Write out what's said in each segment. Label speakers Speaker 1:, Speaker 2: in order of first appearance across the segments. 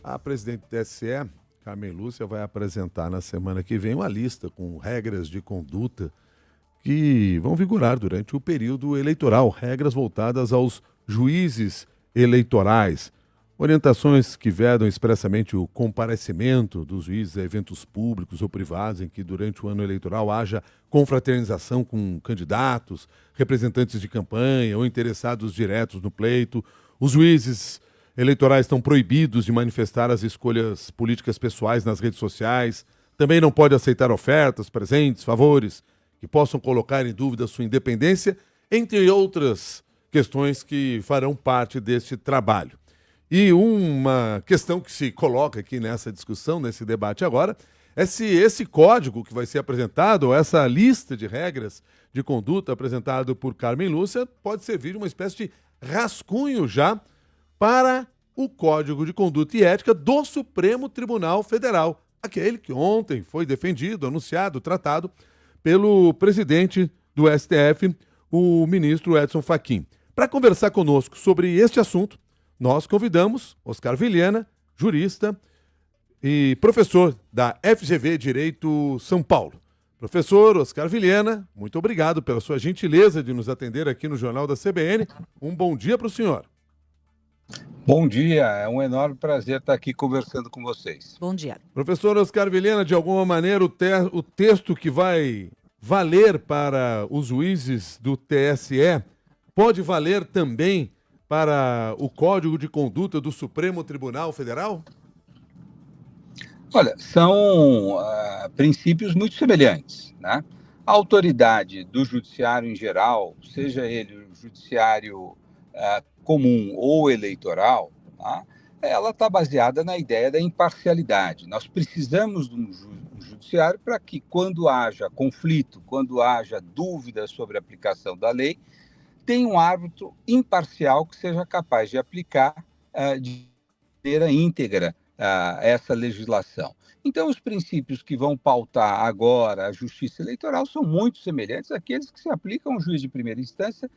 Speaker 1: A presidente do TSE, Carmen Lúcia, vai apresentar na semana que vem uma lista com regras de conduta que vão vigorar durante o período eleitoral, regras voltadas aos juízes eleitorais, orientações que vedam expressamente o comparecimento dos juízes a eventos públicos ou privados em que durante o ano eleitoral haja confraternização com candidatos, representantes de campanha ou interessados diretos no pleito. Os juízes eleitorais estão proibidos de manifestar as escolhas políticas pessoais nas redes sociais, também não pode aceitar ofertas, presentes, favores que possam colocar em dúvida sua independência, entre outras questões que farão parte deste trabalho. E uma questão que se coloca aqui nessa discussão, nesse debate agora, é se esse código que vai ser apresentado, ou essa lista de regras de conduta apresentado por Carmen Lúcia, pode servir de uma espécie de rascunho já para o Código de Conduta e Ética do Supremo Tribunal Federal, aquele que ontem foi defendido, anunciado, tratado pelo presidente do STF, o ministro Edson Fachin. Para conversar conosco sobre este assunto, nós convidamos Oscar Vilhena, jurista e professor da FGV Direito São Paulo. Professor Oscar Vilhena, muito obrigado pela sua gentileza de nos atender aqui no Jornal da CBN. Um bom dia para o senhor.
Speaker 2: Bom dia, é um enorme prazer estar aqui conversando com vocês.
Speaker 3: Bom dia.
Speaker 1: Professor Oscar Vilhena, de alguma maneira o texto que vai valer para os juízes do TSE pode valer também para o Código de Conduta do Supremo Tribunal Federal?
Speaker 2: Olha, são princípios muito semelhantes, né? A autoridade do judiciário em geral, seja ele o judiciário comum ou eleitoral, tá? Ela está baseada na ideia da imparcialidade. Nós precisamos de um judiciário para que, quando haja conflito, quando haja dúvidas sobre a aplicação da lei, tenha um árbitro imparcial que seja capaz de aplicar de maneira íntegra essa legislação. Então, os princípios que vão pautar agora a justiça eleitoral são muito semelhantes àqueles que se aplicam ao juiz de primeira instância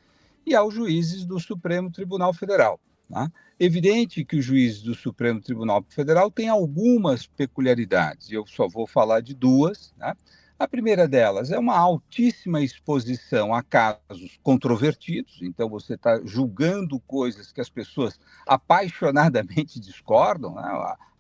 Speaker 2: e aos juízes do Supremo Tribunal Federal. Tá? Evidente que os juízes do Supremo Tribunal Federal têm algumas peculiaridades, e eu só vou falar de duas. Tá? A primeira delas é uma altíssima exposição a casos controvertidos, então você está julgando coisas que as pessoas apaixonadamente discordam, né?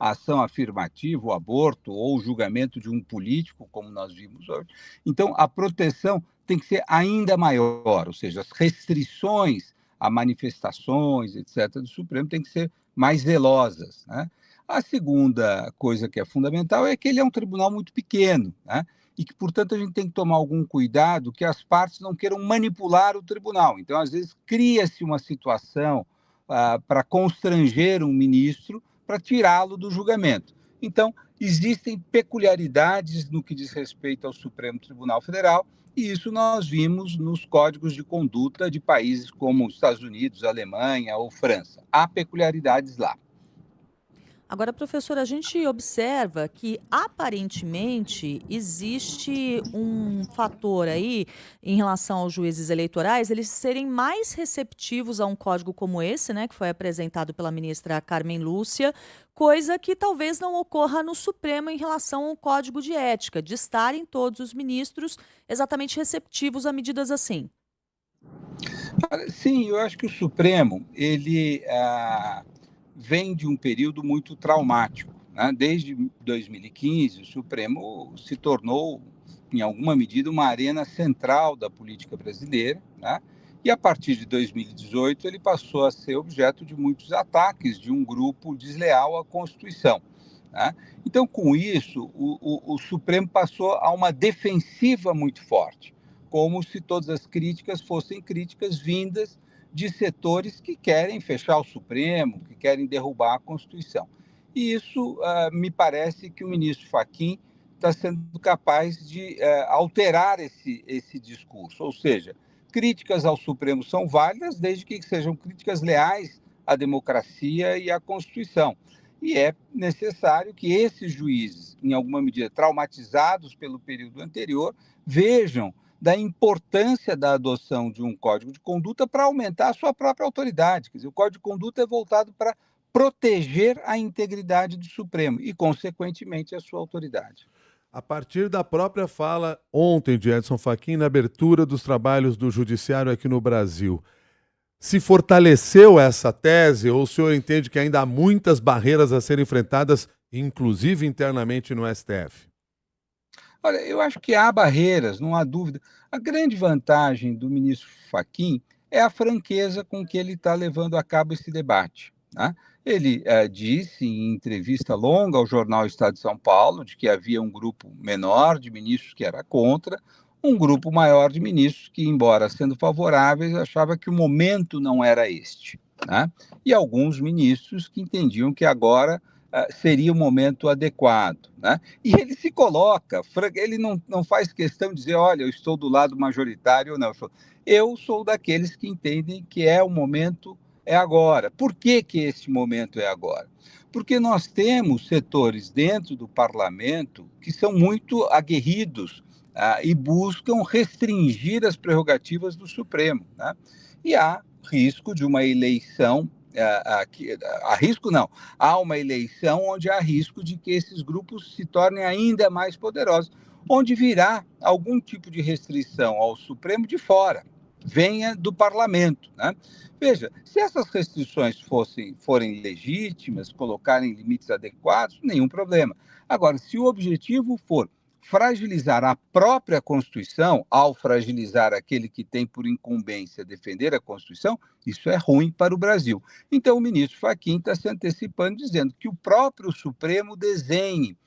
Speaker 2: A ação afirmativa, o aborto ou o julgamento de um político, como nós vimos hoje. Então, a proteção tem que ser ainda maior, ou seja, as restrições a manifestações, etc., do Supremo têm que ser mais zelosas. Né? A segunda coisa que é fundamental é que ele é um tribunal muito pequeno, né? E que, portanto, a gente tem que tomar algum cuidado que as partes não queiram manipular o tribunal. Então, às vezes, cria-se uma situação para constranger um ministro para tirá-lo do julgamento. Então, existem peculiaridades no que diz respeito ao Supremo Tribunal Federal, e isso nós vimos nos códigos de conduta de países como os Estados Unidos, Alemanha ou França. Há peculiaridades lá.
Speaker 3: Agora, professor, a gente observa que aparentemente existe um fator aí em relação aos juízes eleitorais, eles serem mais receptivos a um código como esse, né, que foi apresentado pela ministra Carmen Lúcia, coisa que talvez não ocorra no Supremo em relação ao Código de Ética, de estarem todos os ministros exatamente receptivos a medidas assim.
Speaker 2: Sim, eu acho que o Supremo, ele vem de um período muito traumático. Né? Desde 2015, o Supremo se tornou, em alguma medida, uma arena central da política brasileira, né? E a partir de 2018 ele passou a ser objeto de muitos ataques de um grupo desleal à Constituição. Né? Então, com isso, o Supremo passou a uma defensiva muito forte, como se todas as críticas fossem críticas vindas de setores que querem fechar o Supremo, que querem derrubar a Constituição. E isso me parece que o ministro Fachin está sendo capaz de alterar esse discurso. Ou seja, críticas ao Supremo são válidas desde que sejam críticas leais à democracia e à Constituição. E é necessário que esses juízes, em alguma medida traumatizados pelo período anterior, vejam da importância da adoção de um código de conduta para aumentar a sua própria autoridade. Quer dizer, o código de conduta é voltado para proteger a integridade do Supremo e, consequentemente, a sua autoridade.
Speaker 1: A partir da própria fala ontem de Edson Fachin na abertura dos trabalhos do Judiciário aqui no Brasil, se fortaleceu essa tese ou o senhor entende que ainda há muitas barreiras a serem enfrentadas, inclusive internamente no STF?
Speaker 2: Olha, eu acho que há barreiras, não há dúvida. A grande vantagem do ministro Fachin é a franqueza com que ele está levando a cabo esse debate, né? Ele disse em entrevista longa ao jornal Estado de São Paulo de que havia um grupo menor de ministros que era contra, um grupo maior de ministros que, embora sendo favoráveis, achava que o momento não era este, né? E alguns ministros que entendiam que agora seria o momento adequado, né? E ele se coloca, ele não faz questão de dizer, olha, eu estou do lado majoritário ou não. Eu sou daqueles que entendem que o momento é agora. Por que esse momento é agora? Porque nós temos setores dentro do parlamento que são muito aguerridos e buscam restringir as prerrogativas do Supremo, né? E há risco de uma eleição, há uma eleição onde há risco de que esses grupos se tornem ainda mais poderosos, onde virá algum tipo de restrição ao Supremo de fora, venha do parlamento, né? Veja, se essas restrições forem legítimas, colocarem limites adequados, nenhum problema. Agora, se o objetivo for fragilizar a própria Constituição, ao fragilizar aquele que tem por incumbência defender a Constituição, isso é ruim para o Brasil. Então, o ministro Fachin está se antecipando, dizendo que o próprio Supremo desenhe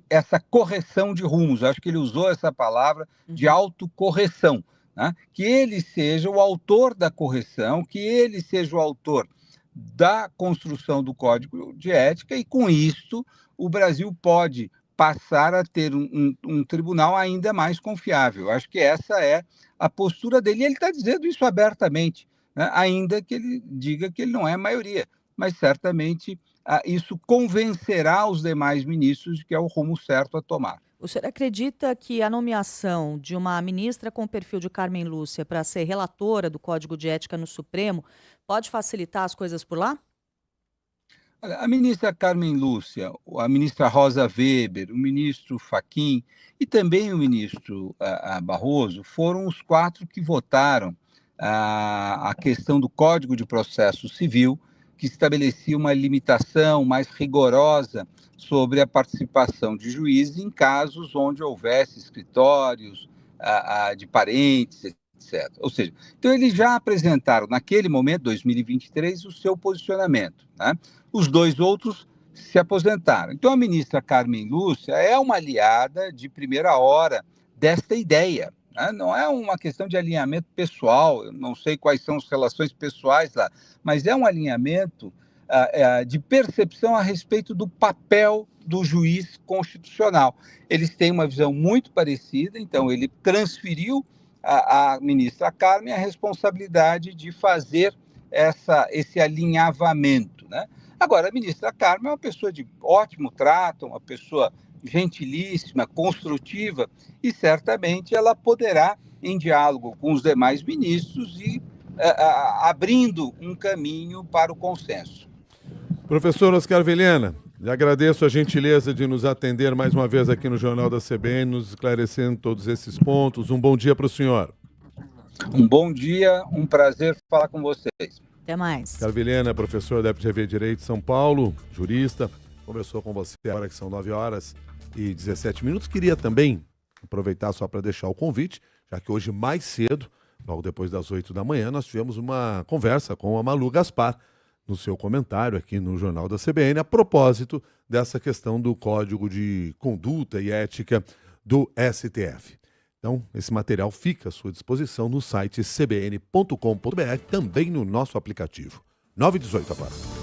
Speaker 2: essa correção de rumos. Acho que ele usou essa palavra de autocorreção, né? Que ele seja o autor da correção, que ele seja o autor da construção do Código de Ética, e com isso o Brasil pode passar a ter um tribunal ainda mais confiável. Acho que essa é a postura dele. E ele está dizendo isso abertamente, né? Ainda que ele diga que ele não é a maioria, mas certamente isso convencerá os demais ministros de que é o rumo certo a tomar.
Speaker 3: O senhor acredita que a nomeação de uma ministra com o perfil de Carmen Lúcia para ser relatora do Código de Ética no Supremo pode facilitar as coisas por lá?
Speaker 2: A ministra Carmen Lúcia, a ministra Rosa Weber, o ministro Fachin e também o ministro Barroso foram os 4 que votaram a questão do Código de Processo Civil, que estabelecia uma limitação mais rigorosa sobre a participação de juízes em casos onde houvesse escritórios de parentes, etc. Ou seja, então eles já apresentaram, naquele momento, 2023, o seu posicionamento, né? Os 2 outros se aposentaram. Então, a ministra Carmen Lúcia é uma aliada de primeira hora desta ideia, né? Não é uma questão de alinhamento pessoal, eu não sei quais são as relações pessoais lá, mas é um alinhamento de percepção a respeito do papel do juiz constitucional. Eles têm uma visão muito parecida, então ele transferiu à ministra Carmen a responsabilidade de fazer esse alinhavamento, né? Agora, a ministra Carmen é uma pessoa de ótimo trato, uma pessoa gentilíssima, construtiva, e certamente ela poderá, em diálogo com os demais ministros, ir abrindo um caminho para o consenso.
Speaker 1: Professor Oscar Vilhena, lhe agradeço a gentileza de nos atender mais uma vez aqui no Jornal da CBN, nos esclarecendo todos esses pontos. Um bom dia para o senhor.
Speaker 2: Um bom dia, um prazer falar com vocês.
Speaker 3: Até mais.
Speaker 1: Oscar Vilhena, professor da FGV Direito de São Paulo, jurista, conversou com você agora que são 9h17. Queria também aproveitar só para deixar o convite, já que hoje mais cedo, logo depois das 8 da manhã, nós tivemos uma conversa com a Malu Gaspar, no seu comentário aqui no Jornal da CBN, a propósito dessa questão do Código de Conduta e Ética do STF. Então, esse material fica à sua disposição no site cbn.com.br, também no nosso aplicativo. 9h18 agora.